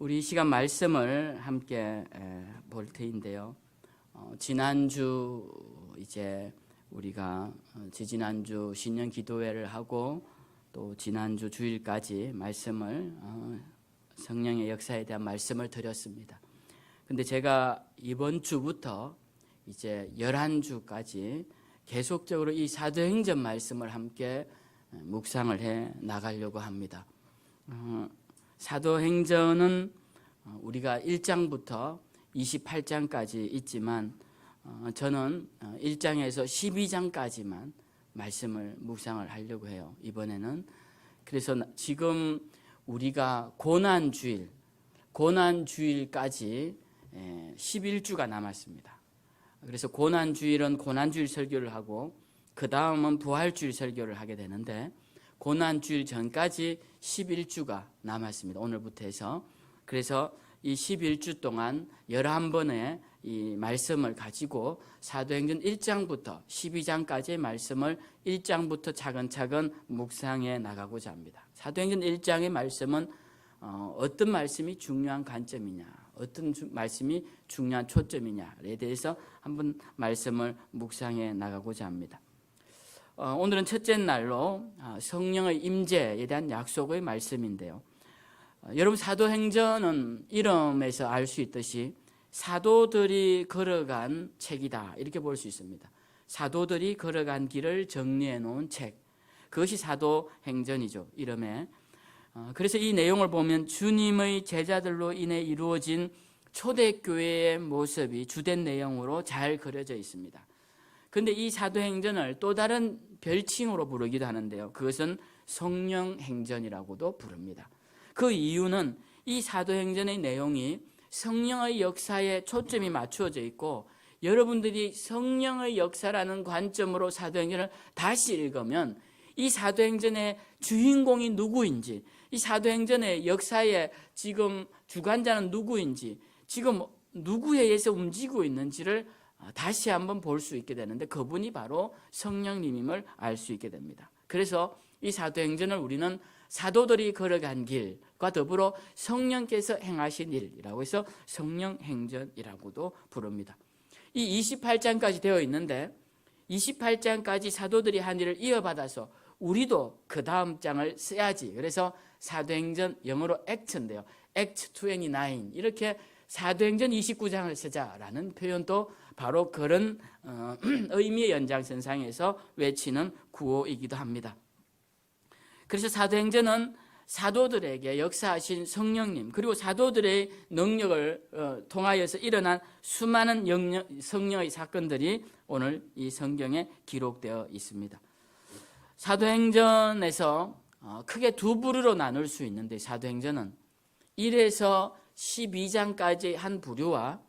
우리 이 시간 말씀을 함께 볼 터인데요. 지난주 이제 우리가 지지난주 신년 기도회를 하고 또 지난주 주일까지 말씀을 성령의 역사에 대한 말씀을 드렸습니다. 근데 제가 이번 주부터 이제 11주까지 계속적으로 이 사도행전 말씀을 함께 묵상을 해 나가려고 합니다. 사도행전은 우리가 1장부터 28장까지 있지만 저는 1장에서 12장까지만 말씀을 묵상을 하려고 해요. 이번에는. 그래서 지금 우리가 고난주일까지 11주가 남았습니다. 그래서 고난주일은 고난주일 설교를 하고 그 다음은 부활주일 설교를 하게 되는데 고난주일 전까지 11주가 남았습니다. 오늘부터 해서. 그래서 이 11주 동안 11번의 이 말씀을 가지고 사도행전 1장부터 12장까지의 말씀을 1장부터 차근차근 묵상해 나가고자 합니다. 사도행전 1장의 말씀은 어떤 말씀이 중요한 관점이냐, 어떤 말씀이 중요한 초점이냐에 대해서 한번 말씀을 묵상해 나가고자 합니다. 오늘은 첫째 날로 성령의 임재에 대한 약속의 말씀인데요. 여러분, 사도행전은 이름에서 알 수 있듯이 사도들이 걸어간 책이다, 이렇게 볼 수 있습니다. 사도들이 걸어간 길을 정리해 놓은 책, 그것이 사도행전이죠, 이름에. 그래서 이 내용을 보면 주님의 제자들로 인해 이루어진 초대교회의 모습이 주된 내용으로 잘 그려져 있습니다. 그런데 이 사도행전을 또 다른 별칭으로 부르기도 하는데요. 그것은 성령행전이라고도 부릅니다. 그 이유는 이 사도행전의 내용이 성령의 역사에 초점이 맞추어져 있고, 여러분들이 성령의 역사라는 관점으로 사도행전을 다시 읽으면 이 사도행전의 주인공이 누구인지, 이 사도행전의 역사의 지금 주관자는 누구인지, 지금 누구에 의해서 움직이고 있는지를 다시 한번 볼 수 있게 되는데, 그분이 바로 성령님임을 알 수 있게 됩니다. 그래서 이 사도행전을 우리는 사도들이 걸어간 길과 더불어 성령께서 행하신 일이라고 해서 성령행전이라고도 부릅니다. 이 28장까지 되어 있는데 28장까지 사도들이 한 일을 이어받아서 우리도 그 다음 장을 써야지. 그래서 사도행전, 영어로 액트인데요. 액트 29, 이렇게 사도행전 29장을 쓰자라는 표현도 바로 그런 의미의 연장선상에서 외치는 구호이기도 합니다. 그래서 사도행전은 사도들에게 역사하신 성령님, 그리고 사도들의 능력을 통하여서 일어난 수많은 성령의 사건들이 오늘 이 성경에 기록되어 있습니다. 사도행전에서 크게 두 부류로 나눌 수 있는데, 사도행전은 1에서 12장까지 한 부류와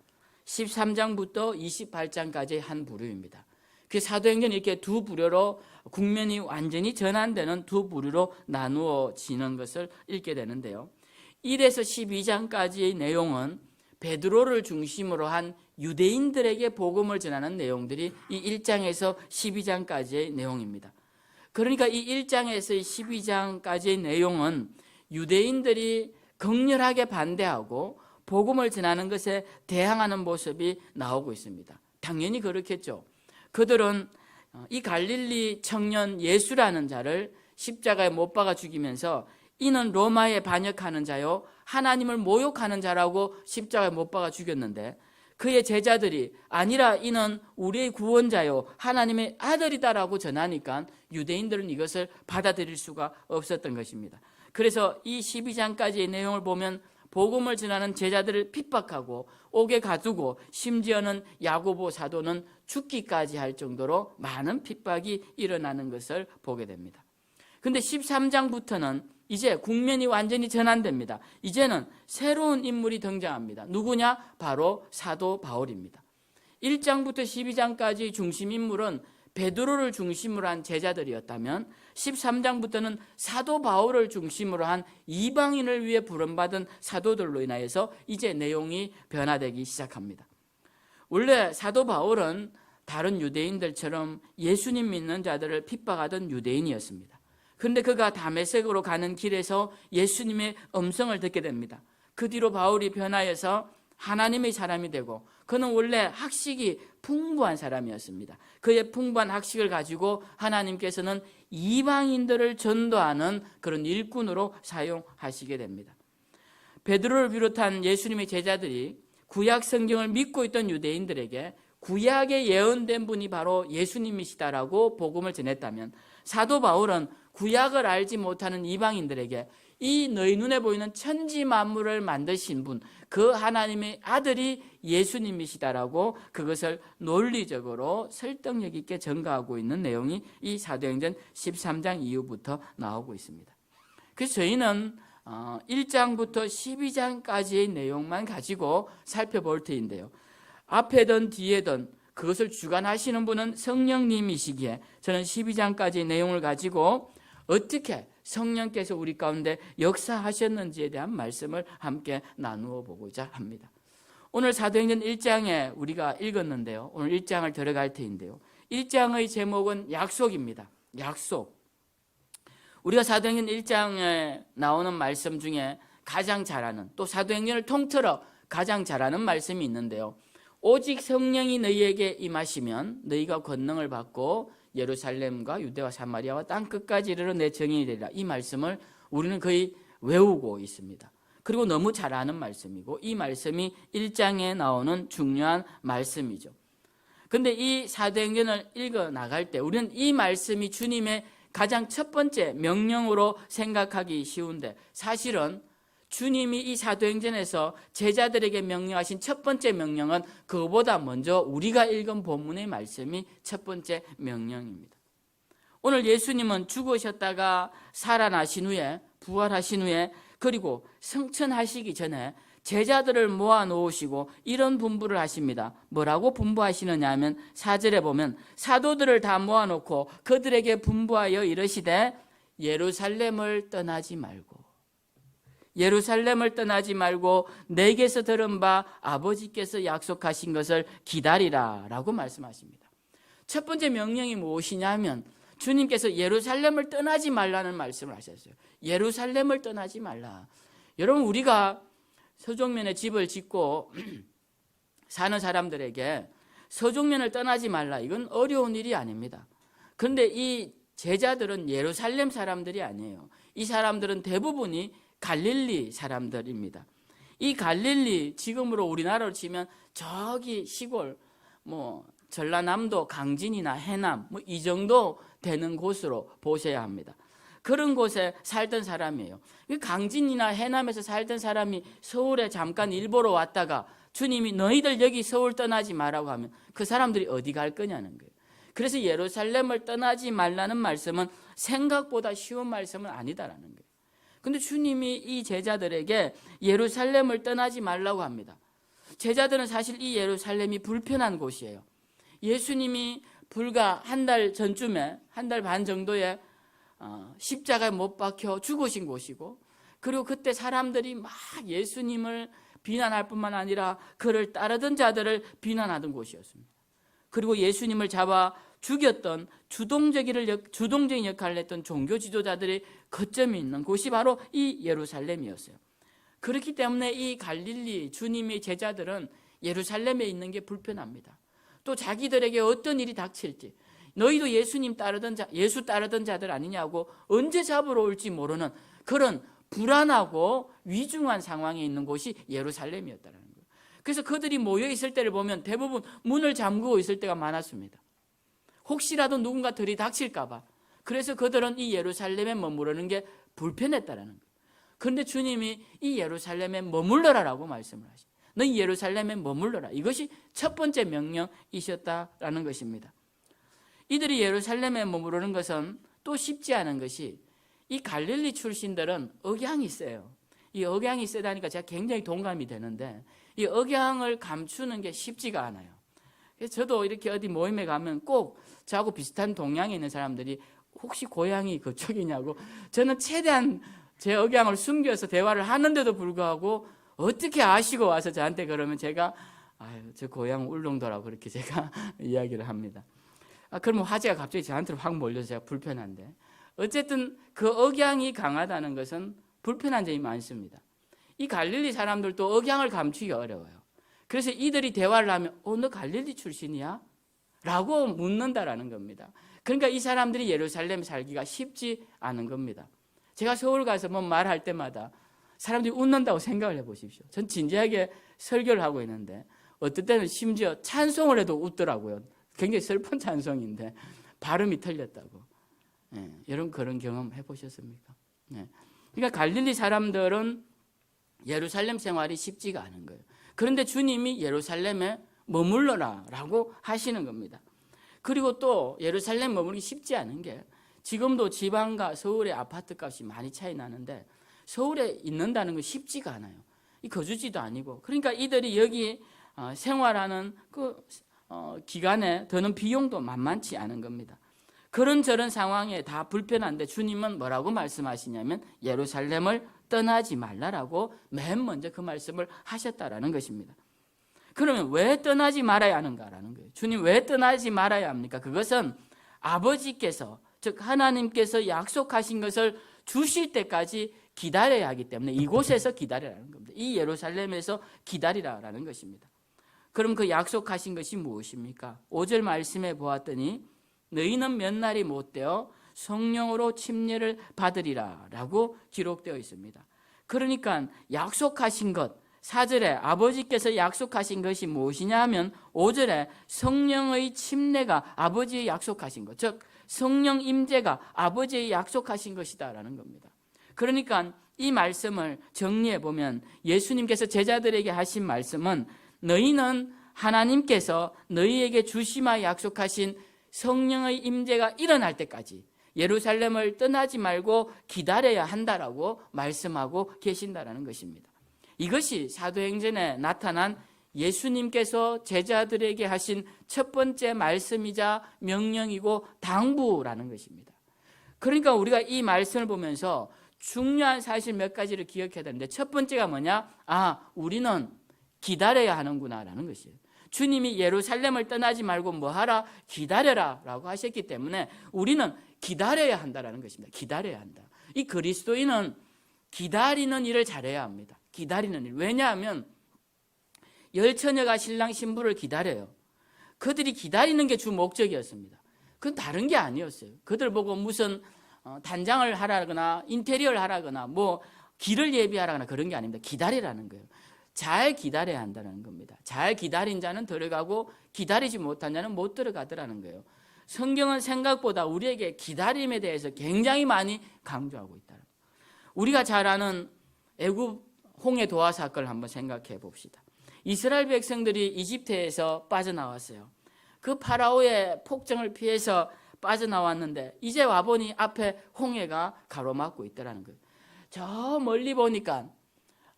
13장부터 28장까지 한 부류입니다. 그 사도행전이 이렇게 두 부류로 국면이 완전히 전환되는 두 부류로 나누어지는 것을 읽게 되는데요. 1에서 12장까지의 내용은 베드로를 중심으로 한 유대인들에게 복음을 전하는 내용들이 이 1장에서 12장까지의 내용입니다. 그러니까 이 1장에서 12장까지의 내용은 유대인들이 극렬하게 반대하고 복음을 전하는 것에 대항하는 모습이 나오고 있습니다. 당연히 그렇겠죠. 그들은 이 갈릴리 청년 예수라는 자를 십자가에 못 박아 죽이면서 이는 로마에 반역하는 자요 하나님을 모욕하는 자라고 십자가에 못 박아 죽였는데, 그의 제자들이 아니라 이는 우리의 구원자요 하나님의 아들이다라고 전하니까 유대인들은 이것을 받아들일 수가 없었던 것입니다. 그래서 이 12장까지의 내용을 보면 복음을 전하는 제자들을 핍박하고 옥에 가두고, 심지어는 야고보 사도는 죽기까지 할 정도로 많은 핍박이 일어나는 것을 보게 됩니다. 그런데 13장부터는 이제 국면이 완전히 전환됩니다. 이제는 새로운 인물이 등장합니다. 누구냐? 바로 사도 바울입니다. 1장부터 12장까지 중심 인물은 베드로를 중심으로 한 제자들이었다면 13장부터는 사도 바울을 중심으로 한 이방인을 위해 부름받은 사도들로 인하여서 이제 내용이 변화되기 시작합니다. 원래 사도 바울은 다른 유대인들처럼 예수님 믿는 자들을 핍박하던 유대인이었습니다. 그런데 그가 다메섹으로 가는 길에서 예수님의 음성을 듣게 됩니다. 그 뒤로 바울이 변하여서 하나님의 사람이 되고, 그는 원래 학식이 풍부한 사람이었습니다. 그의 풍부한 학식을 가지고 하나님께서는 이방인들을 전도하는 그런 일꾼으로 사용하시게 됩니다. 베드로를 비롯한 예수님의 제자들이 구약 성경을 믿고 있던 유대인들에게 구약에 예언된 분이 바로 예수님이시다라고 복음을 전했다면, 사도 바울은 구약을 알지 못하는 이방인들에게 이 너희 눈에 보이는 천지 만물을 만드신 분, 그 하나님의 아들이 예수님이시다라고 그것을 논리적으로 설득력 있게 전가하고 있는 내용이 이 사도행전 13장 이후부터 나오고 있습니다. 그래서 저희는 1장부터 12장까지의 내용만 가지고 살펴볼 터인데요, 앞에든 뒤에든 그것을 주관하시는 분은 성령님이시기에 저는 12장까지의 내용을 가지고 어떻게 성령께서 우리 가운데 역사하셨는지에 대한 말씀을 함께 나누어 보고자 합니다. 오늘 사도행전 1장에 우리가 읽었는데요, 오늘 1장을 들어갈 터인데요, 1장의 제목은 약속입니다. 약속. 우리가 사도행전 1장에 나오는 말씀 중에 가장 잘하는, 또 사도행전을 통틀어 가장 잘하는 말씀이 있는데요, 오직 성령이 너희에게 임하시면 너희가 권능을 받고 예루살렘과 유대와 사마리아와 땅끝까지 이르러 내 증인이 되리라. 이 말씀을 우리는 거의 외우고 있습니다. 그리고 너무 잘 아는 말씀이고, 이 말씀이 1장에 나오는 중요한 말씀이죠. 그런데 이 사도행전을 읽어 나갈 때 우리는 이 말씀이 주님의 가장 첫 번째 명령으로 생각하기 쉬운데, 사실은 주님이 이 사도행전에서 제자들에게 명령하신 첫 번째 명령은 그거보다 먼저 우리가 읽은 본문의 말씀이 첫 번째 명령입니다. 오늘 예수님은 죽으셨다가 살아나신 후에, 부활하신 후에, 그리고 승천하시기 전에 제자들을 모아놓으시고 이런 분부를 하십니다. 뭐라고 분부하시느냐 하면 4절에 보면 사도들을 다 모아놓고 그들에게 분부하여 이르시되 예루살렘을 떠나지 말고, 예루살렘을 떠나지 말고 내게서 들은 바 아버지께서 약속하신 것을 기다리라 라고 말씀하십니다. 첫 번째 명령이 무엇이냐면 주님께서 예루살렘을 떠나지 말라는 말씀을 하셨어요. 예루살렘을 떠나지 말라. 여러분, 우리가 서종면에 집을 짓고 사는 사람들에게 서종면을 떠나지 말라, 이건 어려운 일이 아닙니다. 그런데 이 제자들은 예루살렘 사람들이 아니에요. 이 사람들은 대부분이 갈릴리 사람들입니다. 이 갈릴리, 지금으로 우리나라로 치면 저기 시골, 전라남도 강진이나 해남 이 정도 되는 곳으로 보셔야 합니다. 그런 곳에 살던 사람이에요. 강진이나 해남에서 살던 사람이 서울에 잠깐 일보러 왔다가 주님이 너희들 여기 서울 떠나지 말라고 하면 그 사람들이 어디 갈 거냐는 거예요. 그래서 예루살렘을 떠나지 말라는 말씀은 생각보다 쉬운 말씀은 아니다라는 거예요. 근데 주님이 이 제자들에게 예루살렘을 떠나지 말라고 합니다. 제자들은 사실 이 예루살렘이 불편한 곳이에요. 예수님이 불과 한 달 전쯤에, 한 달 반 정도에 십자가에 못 박혀 죽으신 곳이고, 그리고 그때 사람들이 막 예수님을 비난할 뿐만 아니라 그를 따르던 자들을 비난하던 곳이었습니다. 그리고 예수님을 잡아 죽였던 주동적인 역할을 했던 종교 지도자들의 거점이 있는 곳이 바로 이 예루살렘이었어요. 그렇기 때문에 이 갈릴리 주님의 제자들은 예루살렘에 있는 게 불편합니다. 또 자기들에게 어떤 일이 닥칠지, 너희도 예수 따르던 자들 아니냐고 언제 잡으러 올지 모르는 그런 불안하고 위중한 상황에 있는 곳이 예루살렘이었다는 거예요. 그래서 그들이 모여 있을 때를 보면 대부분 문을 잠그고 있을 때가 많았습니다. 혹시라도 누군가 들이닥칠까 봐. 그래서 그들은 이 예루살렘에 머무르는 게 불편했다라는 거예요. 그런데 주님이 이 예루살렘에 머물러라라고 말씀을 하십니다. 너희 예루살렘에 머물러라. 이것이 첫 번째 명령이셨다라는 것입니다. 이들이 예루살렘에 머무르는 것은 또 쉽지 않은 것이, 이 갈릴리 출신들은 억양이 세요. 이 억양이 세다니까 제가 굉장히 동감이 되는데, 이 억양을 감추는 게 쉽지가 않아요. 그래서 저도 이렇게 어디 모임에 가면 꼭 저하고 비슷한 동양에 있는 사람들이 혹시 고향이 그쪽이냐고, 저는 최대한 제 억양을 숨겨서 대화를 하는데도 불구하고 어떻게 아시고 와서 저한테 그러면 제가 저 고향 울릉도라고 그렇게 제가 이야기를 합니다. 그러면 화제가 갑자기 저한테로 확 몰려서 제가 불편한데, 어쨌든 그 억양이 강하다는 것은 불편한 점이 많습니다. 이 갈릴리 사람들도 억양을 감추기 어려워요. 그래서 이들이 대화를 하면 너 갈릴리 출신이야? 라고 묻는다라는 겁니다. 그러니까 이 사람들이 예루살렘 살기가 쉽지 않은 겁니다. 제가 서울 가서 뭐 말할 때마다 사람들이 웃는다고 생각을 해보십시오. 전 진지하게 설교를 하고 있는데 어떨 때는 심지어 찬송을 해도 웃더라고요. 굉장히 슬픈 찬송인데 발음이 틀렸다고. 여러분 그런 경험 해보셨습니까? 그러니까 갈릴리 사람들은 예루살렘 생활이 쉽지가 않은 거예요. 그런데 주님이 예루살렘에 머물러라 라고 하시는 겁니다. 그리고 또 예루살렘 머물기 쉽지 않은 게 지금도 지방과 서울의 아파트 값이 많이 차이 나는데 서울에 있는다는 건 쉽지가 않아요. 이 거주지도 아니고. 그러니까 이들이 여기 생활하는 그 기간에 드는 비용도 만만치 않은 겁니다. 그런저런 상황에 다 불편한데 주님은 뭐라고 말씀하시냐면 예루살렘을 떠나지 말라라고 맨 먼저 그 말씀을 하셨다라는 것입니다. 그러면 왜 떠나지 말아야 하는가라는 거예요. 주님 왜 떠나지 말아야 합니까? 그것은 아버지께서 즉 하나님께서 약속하신 것을 주실 때까지 기다려야 하기 때문에 이곳에서 기다리라는 겁니다. 이 예루살렘에서 기다리라라는 것입니다. 그럼 그 약속하신 것이 무엇입니까? 5절 말씀에 보았더니 너희는 몇 날이 못되어 성령으로 침례를 받으리라 라고 기록되어 있습니다. 그러니까 약속하신 것 4절에 아버지께서 약속하신 것이 무엇이냐 하면 5절에 성령의 침례가 아버지의 약속하신 것, 즉 성령 임재가 아버지의 약속하신 것이다 라는 겁니다. 그러니까 이 말씀을 정리해 보면 예수님께서 제자들에게 하신 말씀은 너희는 하나님께서 너희에게 주시마 약속하신 성령의 임재가 일어날 때까지 예루살렘을 떠나지 말고 기다려야 한다라고 말씀하고 계신다라는 것입니다. 이것이 사도행전에 나타난 예수님께서 제자들에게 하신 첫 번째 말씀이자 명령이고 당부라는 것입니다. 그러니까 우리가 이 말씀을 보면서 중요한 사실 몇 가지를 기억해야 되는데 첫 번째가 뭐냐? 우리는 기다려야 하는구나라는 것이에요. 주님이 예루살렘을 떠나지 말고 뭐하라? 기다려라 라고 하셨기 때문에 우리는 기다려야 한다라는 것입니다. 기다려야 한다. 이 그리스도인은 기다리는 일을 잘해야 합니다. 기다리는 일. 왜냐하면 열처녀가 신랑 신부를 기다려요. 그들이 기다리는 게 주 목적이었습니다. 그건 다른 게 아니었어요. 그들 보고 무슨 단장을 하라거나 인테리어를 하라거나 뭐 길을 예비하라거나 그런 게 아닙니다. 기다리라는 거예요. 잘 기다려야 한다는 겁니다. 잘 기다린 자는 들어가고 기다리지 못한 자는 못 들어가더라는 거예요. 성경은 생각보다 우리에게 기다림에 대해서 굉장히 많이 강조하고 있다. 우리가 잘 아는 애굽 홍해 도화 사건을 한번 생각해 봅시다. 이스라엘 백성들이 이집트에서 빠져나왔어요. 그 파라오의 폭정을 피해서 빠져나왔는데 이제 와보니 앞에 홍해가 가로막고 있더라는 거예요. 저 멀리 보니까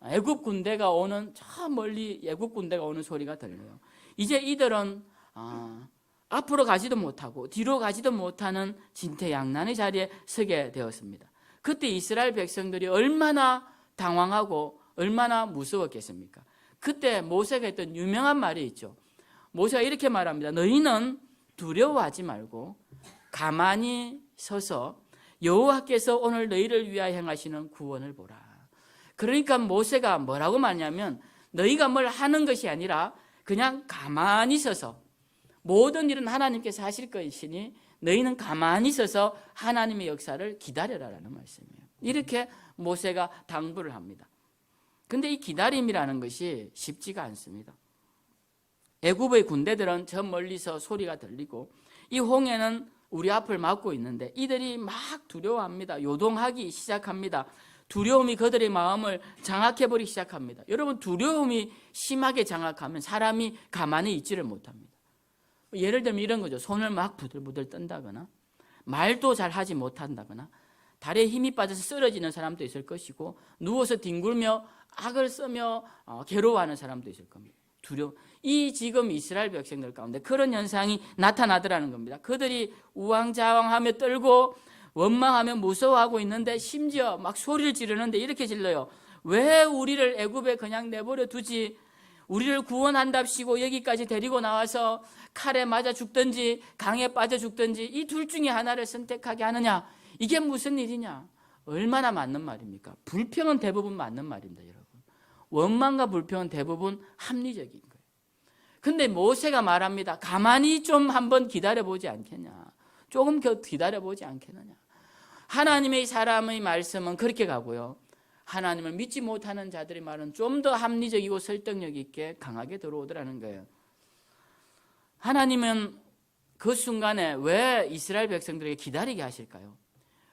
애굽 군대가 오는 저 멀리 애굽 군대가 오는 소리가 들려요. 이제 이들은 앞으로 가지도 못하고 뒤로 가지도 못하는 진퇴양난의 자리에 서게 되었습니다. 그때 이스라엘 백성들이 얼마나 당황하고 얼마나 무서웠겠습니까? 그때 모세가 했던 유명한 말이 있죠. 모세가 이렇게 말합니다. 너희는 두려워하지 말고 가만히 서서 여호와께서 오늘 너희를 위하여 행하시는 구원을 보라. 그러니까 모세가 뭐라고 말하냐면 너희가 뭘 하는 것이 아니라 그냥 가만히 서서 모든 일은 하나님께서 하실 것이니 너희는 가만히 서서 하나님의 역사를 기다려라라는 말씀이에요. 이렇게 모세가 당부를 합니다. 근데 이 기다림이라는 것이 쉽지가 않습니다. 애굽의 군대들은 저 멀리서 소리가 들리고 이 홍해는 우리 앞을 막고 있는데 이들이 막 두려워합니다. 요동하기 시작합니다. 두려움이 그들의 마음을 장악해버리기 시작합니다. 여러분 두려움이 심하게 장악하면 사람이 가만히 있지를 못합니다. 예를 들면 이런 거죠. 손을 막 부들부들 떤다거나 말도 잘 하지 못한다거나 다리에 힘이 빠져서 쓰러지는 사람도 있을 것이고 누워서 뒹굴며 악을 쓰며 괴로워하는 사람도 있을 겁니다. 두려움. 이 지금 이스라엘 백성들 가운데 그런 현상이 나타나더라는 겁니다. 그들이 우왕좌왕하며 떨고 원망하며 무서워하고 있는데 심지어 막 소리를 지르는데 이렇게 질러요. 왜 우리를 애굽에 그냥 내버려 두지? 우리를 구원한답시고 여기까지 데리고 나와서 칼에 맞아 죽든지 강에 빠져 죽든지 이 둘 중에 하나를 선택하게 하느냐? 이게 무슨 일이냐? 얼마나 맞는 말입니까? 불평은 대부분 맞는 말입니다, 여러분. 원망과 불평은 대부분 합리적인 거예요. 근데 모세가 말합니다. 가만히 좀 한번 기다려보지 않겠냐. 조금 기다려보지 않겠느냐. 하나님의 사람의 말씀은 그렇게 가고요. 하나님을 믿지 못하는 자들의 말은 좀 더 합리적이고 설득력 있게 강하게 들어오더라는 거예요. 하나님은 그 순간에 왜 이스라엘 백성들에게 기다리게 하실까요?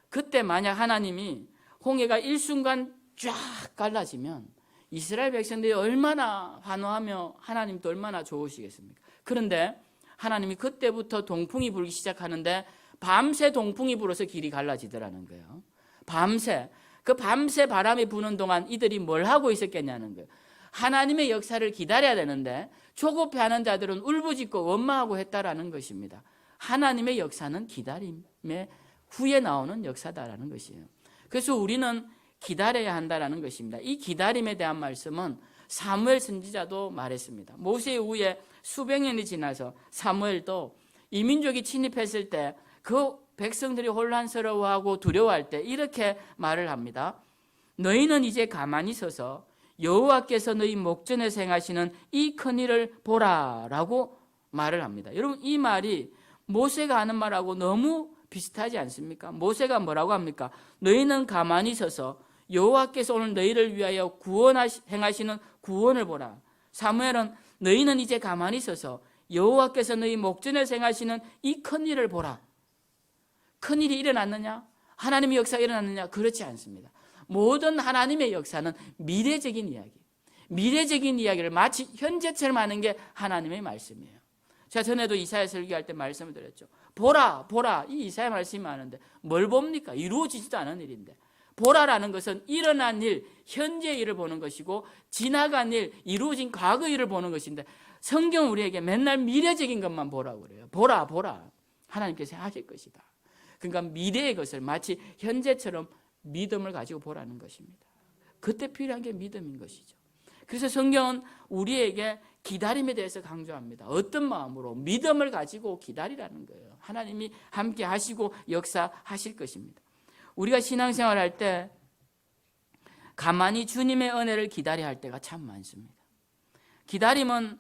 그때 만약 하나님이 홍해가 일순간 쫙 갈라지면 이스라엘 백성들이 얼마나 환호하며 하나님도 얼마나 좋으시겠습니까? 그런데 하나님이 그때부터 동풍이 불기 시작하는데 밤새 동풍이 불어서 길이 갈라지더라는 거예요. 밤새. 그 밤새 바람이 부는 동안 이들이 뭘 하고 있었겠냐는 거예요. 하나님의 역사를 기다려야 되는데 조급해하는 자들은 울부짖고 원망하고 했다라는 것입니다. 하나님의 역사는 기다림의 후에 나오는 역사다라는 것이에요. 그래서 우리는 기다려야 한다라는 것입니다. 이 기다림에 대한 말씀은 사무엘 선지자도 말했습니다. 모세 이후에 수백 년이 지나서 사무엘도 이민족이 침입했을 때 그 백성들이 혼란스러워하고 두려워할 때 이렇게 말을 합니다. 너희는 이제 가만히 서서 여호와께서 너희 목전에서 행하시는 이 큰일을 보라 라고 말을 합니다. 여러분, 이 말이 모세가 하는 말하고 너무 비슷하지 않습니까? 모세가 뭐라고 합니까? 너희는 가만히 서서 여호와께서 오늘 너희를 위하여 행하시는 구원을 보라. 사무엘은 너희는 이제 가만히 서서 여호와께서 너희 목전에서 행하시는 이 큰일을 보라. 큰일이 일어났느냐? 하나님의 역사가 일어났느냐? 그렇지 않습니다. 모든 하나님의 역사는 미래적인 이야기, 미래적인 이야기를 마치 현재처럼 하는 게 하나님의 말씀이에요. 제가 전에도 이사야 설교할 때 말씀을 드렸죠. 보라, 보라. 이 이사야 말씀이 많은데 뭘 봅니까? 이루어지지도 않은 일인데. 보라라는 것은 일어난 일, 현재의 일을 보는 것이고 지나간 일, 이루어진 과거 일을 보는 것인데 성경 우리에게 맨날 미래적인 것만 보라고 그래요. 보라, 보라. 하나님께서 하실 것이다. 그러니까 미래의 것을 마치 현재처럼 믿음을 가지고 보라는 것입니다. 그때 필요한 게 믿음인 것이죠. 그래서 성경은 우리에게 기다림에 대해서 강조합니다. 어떤 마음으로? 믿음을 가지고 기다리라는 거예요. 하나님이 함께 하시고 역사하실 것입니다. 우리가 신앙생활 할 때 가만히 주님의 은혜를 기다려야 할 때가 참 많습니다. 기다림은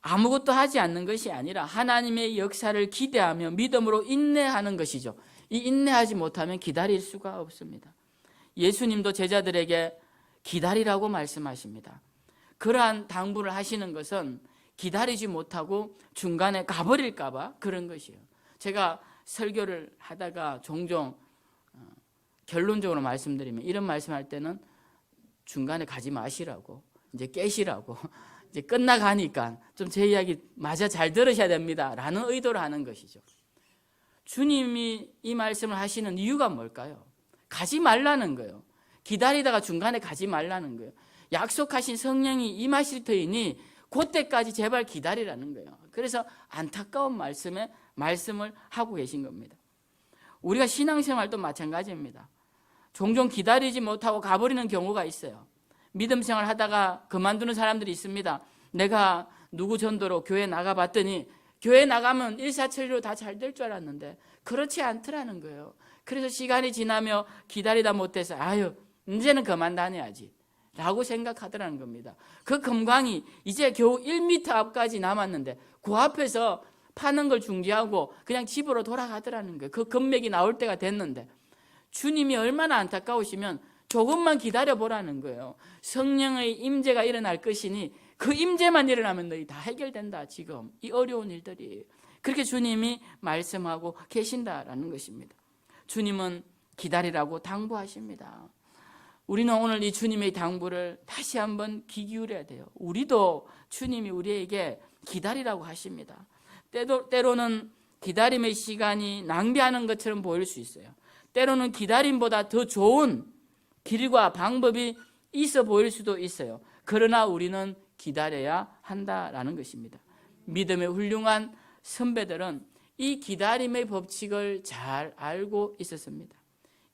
아무것도 하지 않는 것이 아니라 하나님의 역사를 기대하며 믿음으로 인내하는 것이죠. 이 인내하지 못하면 기다릴 수가 없습니다. 예수님도 제자들에게 기다리라고 말씀하십니다. 그러한 당부를 하시는 것은 기다리지 못하고 중간에 가버릴까 봐 그런 것이에요. 제가 설교를 하다가 종종 결론적으로 말씀드리면 이런 말씀할 때는 중간에 가지 마시라고, 이제 깨시라고, 이제 끝나가니까 좀 제 이야기 마저 잘 들으셔야 됩니다 라는 의도로 하는 것이죠. 주님이 이 말씀을 하시는 이유가 뭘까요? 가지 말라는 거예요. 기다리다가 중간에 가지 말라는 거예요. 약속하신 성령이 임하실 터이니 그때까지 제발 기다리라는 거예요. 그래서 안타까운 말씀을 하고 계신 겁니다. 우리가 신앙생활도 마찬가지입니다. 종종 기다리지 못하고 가버리는 경우가 있어요. 믿음생활 하다가 그만두는 사람들이 있습니다. 내가 누구 전도로 교회 나가봤더니 교회 나가면 일사천리로 다 잘 될 줄 알았는데 그렇지 않더라는 거예요. 그래서 시간이 지나며 기다리다 못해서 아유 이제는 그만 다녀야지 라고 생각하더라는 겁니다. 그 금광이 이제 겨우 1m 앞까지 남았는데 그 앞에서 파는 걸 중지하고 그냥 집으로 돌아가더라는 거예요. 그 금맥이 나올 때가 됐는데 주님이 얼마나 안타까우시면 조금만 기다려보라는 거예요. 성령의 임재가 일어날 것이니 그 임재만 일어나면 너희 다 해결된다. 지금 이 어려운 일들이 그렇게 주님이 말씀하고 계신다라는 것입니다. 주님은 기다리라고 당부하십니다. 우리는 오늘 이 주님의 당부를 다시 한번 귀 기울여야 돼요. 우리도 주님이 우리에게 기다리라고 하십니다. 때로는 기다림의 시간이 낭비하는 것처럼 보일 수 있어요. 때로는 기다림보다 더 좋은 길과 방법이 있어 보일 수도 있어요. 그러나 우리는 기다려야 한다라는 것입니다. 믿음의 훌륭한 선배들은 이 기다림의 법칙을 잘 알고 있었습니다.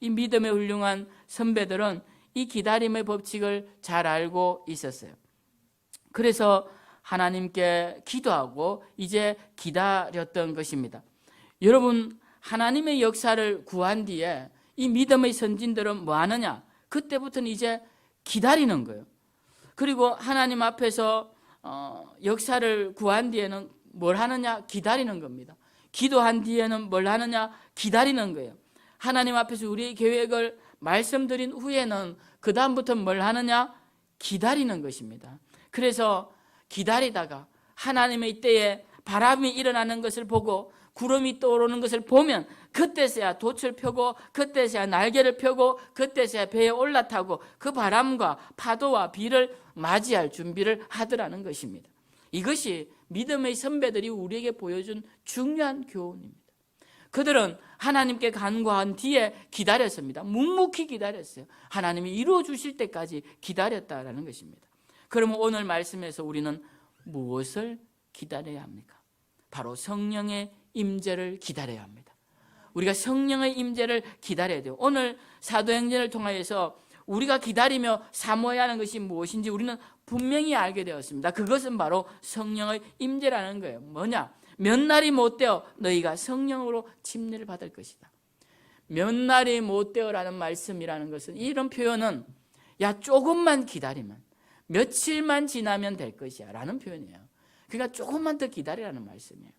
이 믿음의 훌륭한 선배들은 이 기다림의 법칙을 잘 알고 있었어요. 그래서 하나님께 기도하고 이제 기다렸던 것입니다. 여러분, 하나님의 역사를 구한 뒤에 이 믿음의 선진들은 뭐 하느냐? 그때부터는 이제 기다리는 거예요. 그리고 하나님 앞에서 역사를 구한 뒤에는 뭘 하느냐? 기다리는 겁니다. 기도한 뒤에는 뭘 하느냐? 기다리는 거예요. 하나님 앞에서 우리의 계획을 말씀드린 후에는 그 다음부터 뭘 하느냐? 기다리는 것입니다. 그래서 기다리다가 하나님의 때에 바람이 일어나는 것을 보고 구름이 떠오르는 것을 보면 그때서야 돛을 펴고 그때서야 날개를 펴고 그때서야 배에 올라타고 그 바람과 파도와 비를 맞이할 준비를 하더라는 것입니다. 이것이 믿음의 선배들이 우리에게 보여준 중요한 교훈입니다. 그들은 하나님께 간구한 뒤에 기다렸습니다. 묵묵히 기다렸어요. 하나님이 이루어 주실 때까지 기다렸다라는 것입니다. 그러면 오늘 말씀에서 우리는 무엇을 기다려야 합니까? 바로 성령의 임재를 기다려야 합니다. 우리가 성령의 임재를 기다려야 돼요. 오늘 사도행전을 통하여서 우리가 기다리며 사모해야 하는 것이 무엇인지 우리는 분명히 알게 되었습니다. 그것은 바로 성령의 임재라는 거예요. 뭐냐? 몇 날이 못 되어 너희가 성령으로 침례를 받을 것이다. 몇 날이 못 되어라는 말씀이라는 것은, 이런 표현은 야 조금만 기다리면, 며칠만 지나면 될 것이야 라는 표현이에요. 그러니까 조금만 더 기다리라는 말씀이에요.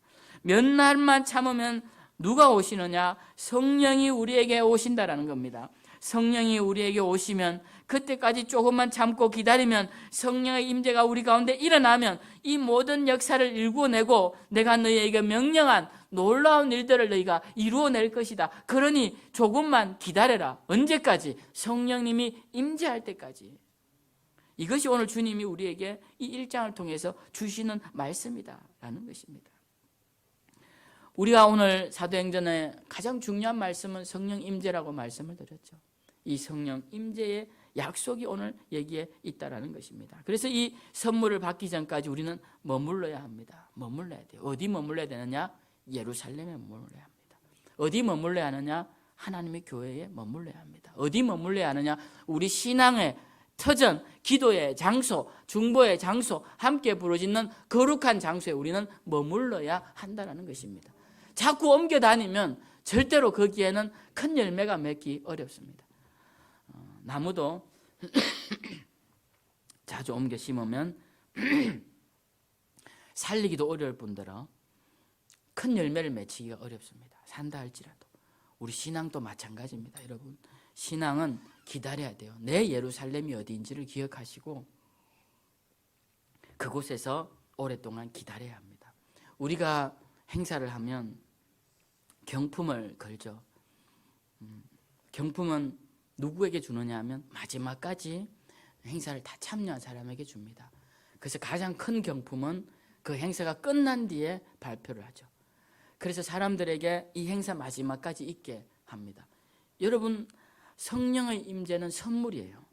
몇 날만 참으면 누가 오시느냐? 성령이 우리에게 오신다라는 겁니다. 성령이 우리에게 오시면, 그때까지 조금만 참고 기다리면 성령의 임재가 우리 가운데 일어나면 이 모든 역사를 일구어내고 내가 너희에게 명령한 놀라운 일들을 너희가 이루어낼 것이다. 그러니 조금만 기다려라. 언제까지? 성령님이 임재할 때까지. 이것이 오늘 주님이 우리에게 이 1장을 통해서 주시는 말씀이다라는 것입니다. 우리가 오늘 사도행전의 가장 중요한 말씀은 성령 임재라고 말씀을 드렸죠. 이 성령 임재의 약속이 오늘 여기에 있다라는 것입니다. 그래서 이 선물을 받기 전까지 우리는 머물러야 합니다. 머물러야 돼요. 어디 머물러야 되느냐? 예루살렘에 머물러야 합니다. 어디 머물러야 하느냐? 하나님의 교회에 머물러야 합니다. 어디 머물러야 하느냐? 우리 신앙의 터전, 기도의 장소, 중보의 장소, 함께 부르짖는 거룩한 장소에 우리는 머물러야 한다는 것입니다. 자꾸 옮겨 다니면 절대로 거기에는 큰 열매가 맺기 어렵습니다. 나무도 자주 옮겨 심으면 살리기도 어려울 뿐더러 큰 열매를 맺히기가 어렵습니다. 산다 할지라도. 우리 신앙도 마찬가지입니다. 여러분, 신앙은 기다려야 돼요. 내 예루살렘이 어디인지를 기억하시고 그곳에서 오랫동안 기다려야 합니다. 우리가 행사를 하면 경품을 걸죠. 경품은 누구에게 주느냐 하면 마지막까지 행사를 다 참여한 사람에게 줍니다. 그래서 가장 큰 경품은 그 행사가 끝난 뒤에 발표를 하죠. 그래서 사람들에게 이 행사 마지막까지 있게 합니다. 여러분, 성령의 임재는 선물이에요.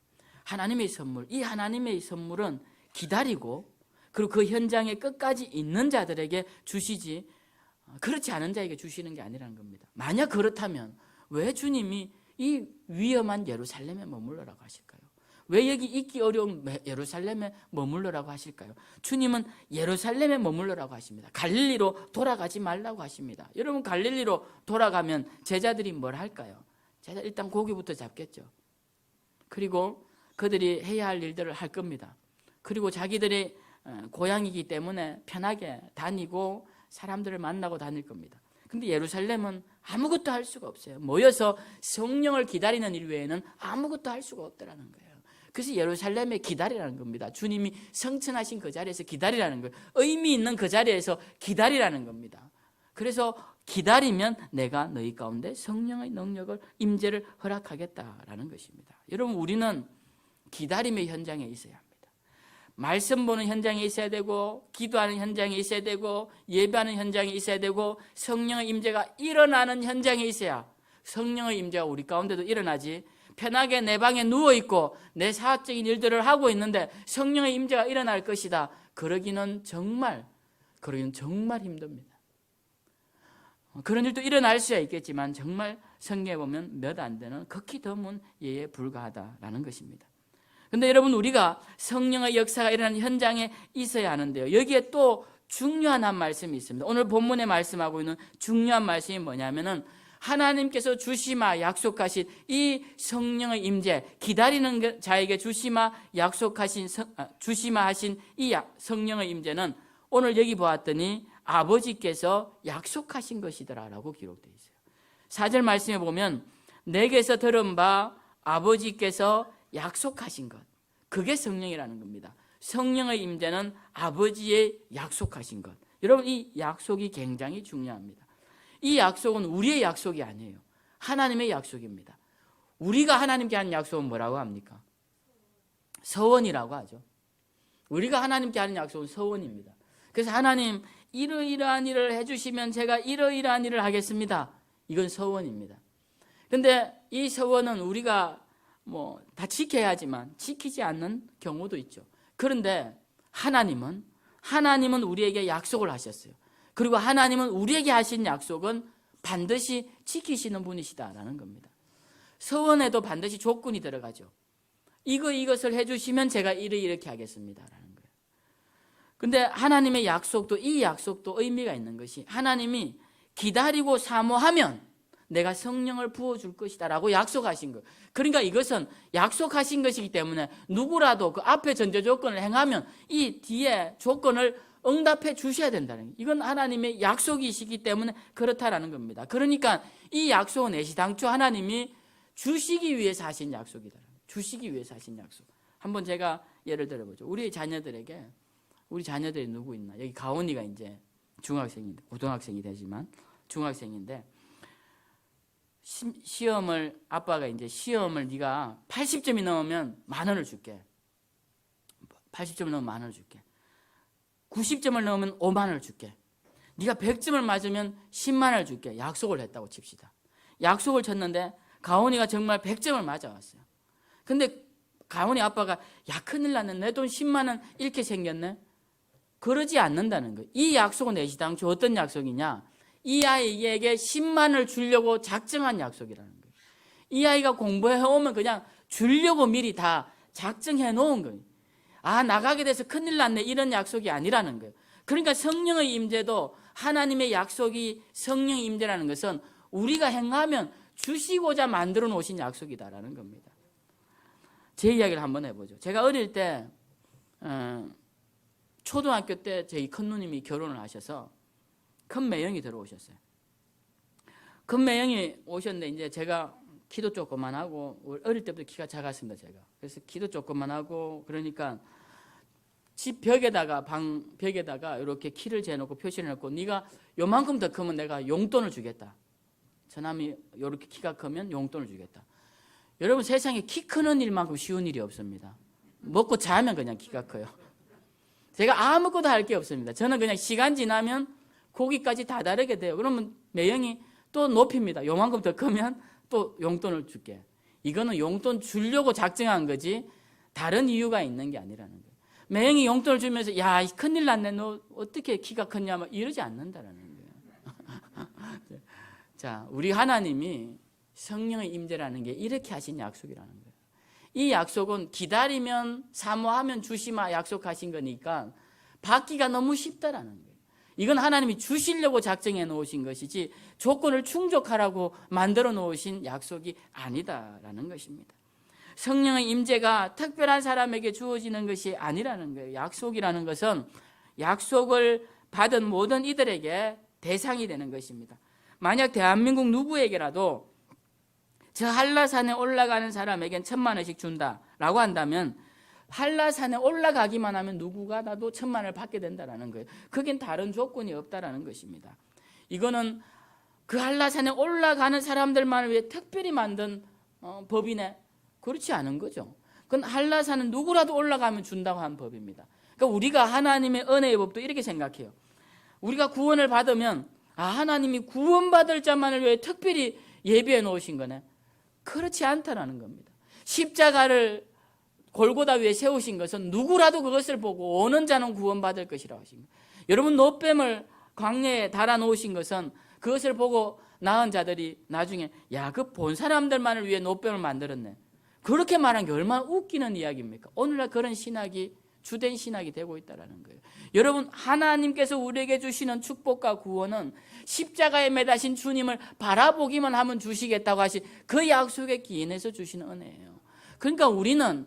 하나님의 선물. 이 하나님의 선물은 기다리고 그리고 그 현장에 끝까지 있는 자들에게 주시지 그렇지 않은 자에게 주시는 게 아니라는 겁니다. 만약 그렇다면 왜 주님이 이 위험한 예루살렘에 머물러라고 하실까요? 왜 여기 있기 어려운 예루살렘에 머물러라고 하실까요? 주님은 예루살렘에 머물러라고 하십니다. 갈릴리로 돌아가지 말라고 하십니다. 여러분, 갈릴리로 돌아가면 제자들이 뭘 할까요? 제자 일단 고기부터 잡겠죠. 그리고 그들이 해야 할 일들을 할 겁니다. 그리고 자기들의 고향이기 때문에 편하게 다니고 사람들을 만나고 다닐 겁니다. 근데 예루살렘은 아무것도 할 수가 없어요. 모여서 성령을 기다리는 일 외에는 아무것도 할 수가 없다라는 거예요. 그래서 예루살렘에 기다리라는 겁니다. 주님이 성천하신 그 자리에서 기다리라는 거예요. 의미 있는 그 자리에서 기다리라는 겁니다. 그래서 기다리면 내가 너희 가운데 성령의 능력을 임재를 허락하겠다라는 것입니다. 여러분, 우리는 기다림의 현장에 있어야 합니다. 말씀 보는 현장에 있어야 되고 기도하는 현장에 있어야 되고 예배하는 현장에 있어야 되고 성령의 임재가 일어나는 현장에 있어야 성령의 임재가 우리 가운데도 일어나지. 편하게 내 방에 누워있고 내 사업적인 일들을 하고 있는데 성령의 임재가 일어날 것이다. 그러기는 정말 힘듭니다. 그런 일도 일어날 수야 있겠지만 정말 성경에 보면 몇 안 되는 극히 드문 예에 불과하다라는 것입니다. 그런데 여러분, 우리가 성령의 역사가 일어나는 현장에 있어야 하는데요. 여기에 또 중요한 한 말씀이 있습니다. 오늘 본문에 말씀하고 있는 중요한 말씀이 뭐냐면은 하나님께서 주시마 약속하신 이 성령의 임재, 기다리는 자에게 주시마 주시마 하신 이 성령의 임재는 오늘 여기 보았더니 아버지께서 약속하신 것이더라라고 기록되어 있어요. 4절 말씀에 보면 내게서 들은 바 아버지께서 약속하신 것, 그게 성령이라는 겁니다. 성령의 임재는 아버지의 약속하신 것. 여러분, 이 약속이 굉장히 중요합니다. 이 약속은 우리의 약속이 아니에요. 하나님의 약속입니다. 우리가 하나님께 하는 약속은 뭐라고 합니까? 서원이라고 하죠. 우리가 하나님께 하는 약속은 서원입니다. 그래서 하나님, 이러이러한 일을 해주시면 제가 이러이러한 일을 하겠습니다. 이건 서원입니다. 그런데 이 서원은 우리가 다 지켜야 하지만 지키지 않는 경우도 있죠. 그런데 하나님은 우리에게 약속을 하셨어요. 그리고 하나님은 우리에게 하신 약속은 반드시 지키시는 분이시다라는 겁니다. 서원에도 반드시 조건이 들어가죠. 이것을 해주시면 제가 이렇게 하겠습니다라는 거예요. 근데 하나님의 약속도, 이 약속도 의미가 있는 것이 하나님이 기다리고 사모하면 내가 성령을 부어줄 것이다 라고 약속하신 거예요. 그러니까 이것은 약속하신 것이기 때문에 누구라도 그 앞에 전제 조건을 행하면 이 뒤에 조건을 응답해 주셔야 된다는 거예요. 이건 하나님의 약속이시기 때문에 그렇다라는 겁니다. 그러니까 이 약속은 애시당초 하나님이 주시기 위해서 하신 약속이다. 주시기 위해서 하신 약속. 한번 제가 예를 들어보죠. 우리 자녀들이 누구 있나? 여기 가온이가 이제 중학생인데, 고등학생이 되지만 중학생인데, 시험을 아빠가 이제 시험을 네가 80점이 넘으면 10,000원을 줄게. 80점을 넘으면 10,000원을 줄게. 90점을 넘으면 50,000원을 줄게. 네가 100점을 맞으면 100,000원을 줄게. 약속을 했다고 칩시다. 약속을 쳤는데 가온이가 정말 100점을 맞아왔어요. 근데 가온이 아빠가 야 큰일 났네. 내 돈 100,000원 잃게 생겼네. 그러지 않는다는 거예요. 이 약속은 애시당초 어떤 약속이냐? 이 아이에게 100,000원을 주려고 작정한 약속이라는 거예요. 이 아이가 공부해 오면 그냥 주려고 미리 다 작정해 놓은 거예요. 아, 나가게 돼서 큰일 났네, 이런 약속이 아니라는 거예요. 그러니까 성령의 임재도 하나님의 약속이 성령의 임재라는 것은 우리가 행하면 주시고자 만들어 놓으신 약속이다라는 겁니다. 제 이야기를 한번 해보죠. 제가 어릴 때 초등학교 때 저희 큰 누님이 결혼을 하셔서 큰 매형이 들어오셨어요. 큰 매형이 오셨는데 이제 제가 키도 조그만하고 어릴 때부터 키가 작았습니다. 제가. 그래서 키도 조그만하고 그러니까 집 벽에다가 방 벽에다가 이렇게 키를 재놓고 표시를 해놓고 네가 요만큼 더 크면 내가 용돈을 주겠다. 저남이 이렇게 키가 크면 용돈을 주겠다. 여러분 세상에 키 크는 일만큼 쉬운 일이 없습니다. 먹고 자면 그냥 키가 커요. 제가 아무것도 할 게 없습니다. 저는 그냥 시간 지나면 고기까지 다 다르게 돼요. 그러면 매형이 또 높입니다. 요만큼 더 크면 또 용돈을 줄게. 이거는 용돈 주려고 작정한 거지 다른 이유가 있는 게 아니라는 거예요. 매형이 용돈을 주면서 야 큰일 났네, 너 어떻게 키가 컸냐 이러지 않는다라는 거예요. 자, 우리 하나님이 성령의 임재라는 게 이렇게 하신 약속이라는 거예요. 이 약속은 기다리면 사모하면 주시마 약속하신 거니까 받기가 너무 쉽다라는 거예요. 이건 하나님이 주시려고 작정해 놓으신 것이지 조건을 충족하라고 만들어 놓으신 약속이 아니다라는 것입니다. 성령의 임재가 특별한 사람에게 주어지는 것이 아니라는 거예요. 약속이라는 것은 약속을 받은 모든 이들에게 대상이 되는 것입니다. 만약 대한민국 누구에게라도 저 한라산에 올라가는 사람에겐 1,000,000원씩 준다라고 한다면 한라산에 올라가기만 하면 누구가 나도 1,000,000원을 받게 된다는 거예요. 그겐 다른 조건이 없다라는 것입니다. 이거는 그 한라산에 올라가는 사람들만을 위해 특별히 만든 법이네. 그렇지 않은 거죠. 그건 한라산은 누구라도 올라가면 준다고 한 법입니다. 그러니까 우리가 하나님의 은혜의 법도 이렇게 생각해요. 우리가 구원을 받으면 하나님이 구원받을 자만을 위해 특별히 예비해 놓으신 거네. 그렇지 않다라는 겁니다. 십자가를 골고다 위에 세우신 것은 누구라도 그것을 보고 오는 자는 구원받을 것이라고 하신 거예요. 여러분 노뱀을 광야에 달아놓으신 것은 그것을 보고 나은 자들이 나중에 야, 그 본 사람들만을 위해 노뱀을 만들었네. 그렇게 말한 게 얼마나 웃기는 이야기입니까? 오늘날 그런 신학이 주된 신학이 되고 있다는 거예요. 여러분, 하나님께서 우리에게 주시는 축복과 구원은 십자가에 매다신 주님을 바라보기만 하면 주시겠다고 하신 그 약속에 기인해서 주시는 은혜예요. 그러니까 우리는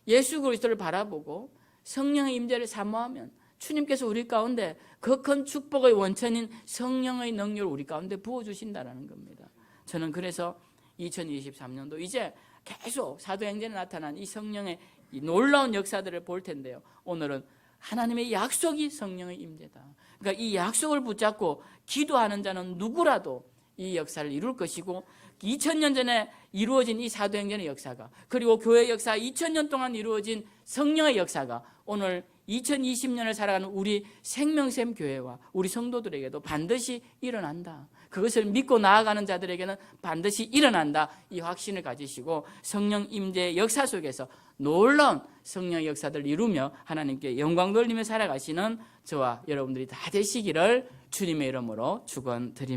예수 그리스도를 바라보고 성령의 임재를 사모하면 주님께서 우리 가운데 그 큰 축복의 원천인 성령의 능력을 우리 가운데 부어주신다는 겁니다. 저는 그래서 2023년도 이제 계속 사도행전에 나타난 이 성령의 이 놀라운 역사들을 볼 텐데요. 오늘은 하나님의 약속이 성령의 임재다. 그러니까 이 약속을 붙잡고 기도하는 자는 누구라도 이 역사를 이룰 것이고 2000년 전에 이루어진 이 사도행전의 역사가 그리고 교회 역사 2000년 동안 이루어진 성령의 역사가 오늘 2020년을 살아가는 우리 생명샘 교회와 우리 성도들에게도 반드시 일어난다. 그것을 믿고 나아가는 자들에게는 반드시 일어난다. 이 확신을 가지시고 성령 임재의 역사 속에서 놀라운 성령의 역사들을 이루며 하나님께 영광 돌리며 살아가시는 저와 여러분들이 다 되시기를 주님의 이름으로 축원드립니다.